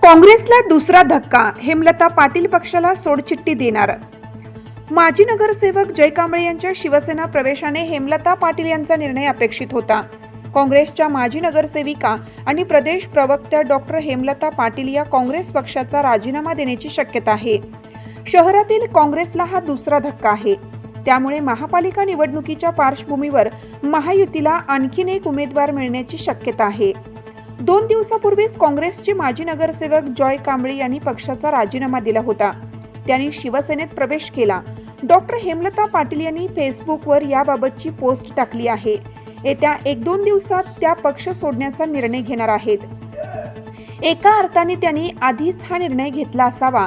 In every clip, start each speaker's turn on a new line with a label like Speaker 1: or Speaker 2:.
Speaker 1: काँग्रेसला दुसरा धक्का, हेमलता पाटील पक्षाला सोडचिठ्ठी देणार. माजी नगरसेवक जय कांबळे यांच्या शिवसेना प्रवेशाने हेमलता पाटील यांचा निर्णय अपेक्षित होता. काँग्रेसच्या माजी नगरसेविका आणि प्रदेश प्रवक्त्या डॉक्टर हेमलता पाटील या काँग्रेस पक्षाचा राजीनामा देण्याची शक्यता आहे. शहरातील काँग्रेसला हा दुसरा धक्का आहे. त्यामुळे महापालिका निवडणुकीच्या पार्श्वभूमीवर महायुतीला आणखीन एक उमेदवार मिळण्याची शक्यता आहे. 2 दिवसापूर्वीच काँग्रेसचे माजी नगरसेवक जय कांबळे यांनी पक्षाचा राजीनामा दिला होता. त्यांनी शिवसेनेत प्रवेश केला. डॉक्टर हेमलता पाटील यांनी फेसबुकवर याबाबतची पोस्ट टाकली आहे. येत्या 1-2 दिवसात त्या पक्ष सोडण्याचा निर्णय घेणार आहेत. एका अर्थाने त्यांनी आधीच हा निर्णय घेतला असावा.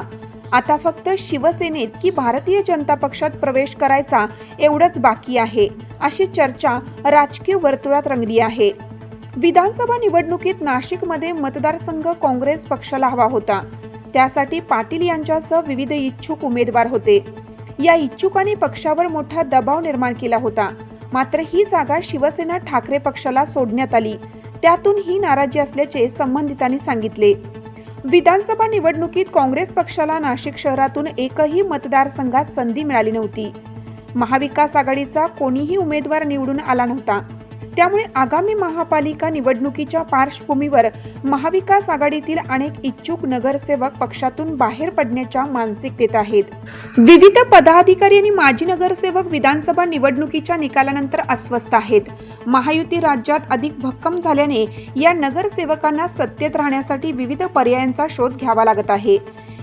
Speaker 1: आता फक्त शिवसेनेत की भारतीय जनता पक्षात प्रवेश करायचा एवढंच बाकी आहे, अशी चर्चा राजकीय वर्तुळात रंगली आहे. विधानसभा निवडणुकीत नाशिकमध्ये मतदारसंघ काँग्रेस पक्षाला हवा होता. त्यासाठी पाटील यांच्यासह विविध इच्छुक उमेदवार होते. या इच्छुकांनी पक्षावर मोठा दबाव निर्माण केला होता. मात्र ही जागा शिवसेना ठाकरे पक्षाला सोडण्यात आली. त्यातून ही नाराजी असल्याचे संबंधितांनी सांगितले. विधानसभा निवडणुकीत काँग्रेस पक्षाला नाशिक शहरातून एकही मतदारसंघात संधी मिळाली नव्हती. महाविकास आघाडीचा कोणीही उमेदवार निवडून आला नव्हता. त्यामुळे आगामी महापालिका निवडणुकीच्या पार्श्वभूमीवर महाविकास आघाडीतील अनेक इच्छुक नगरसेवक पक्षातून बाहेर पडण्याच्या मानसिकतेत आहेत. विविध पदाधिकारी आणि माजी नगरसेवक विधानसभा निवडणुकीच्या निकालानंतर अस्वस्थ आहेत. महायुती राज्यात अधिक भक्कम झाल्याने या नगरसेवकांना सत्तेत राहण्यासाठी विविध पर्यायांचा शोध घ्यावा लागत आहे.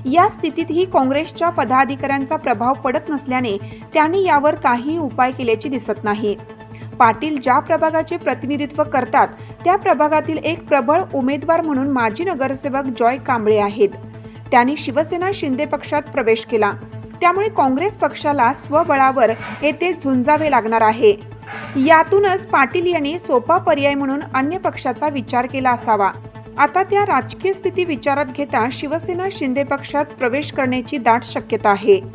Speaker 1: या स्थितीतही काँग्रेसच्या पदाधिकाऱ्यांचा प्रभाव पडत नसल्याने त्यांनी यावर काही उपाय केल्याचे दिसत नाही. पाटील ज्या प्रभागाचे प्रतिनिधित्व करतात त्या प्रभागातील एक प्रबळ उमेदवार म्हणून माजी नगरसेवक जय कांबळे आहेत. त्यांनी शिवसेना शिंदे पक्षात प्रवेश केला. त्यामुळे काँग्रेस पक्षाला स्वबळावर येथे झुंजावे लागणार आहे. यातूनच पाटील यांनी सोपा पर्याय म्हणून अन्य पक्षाचा विचार केला असावा. आता त्या राजकीय स्थिती विचारात घेता शिवसेना शिंदे पक्षात प्रवेश करण्याची दाट शक्यता आहे.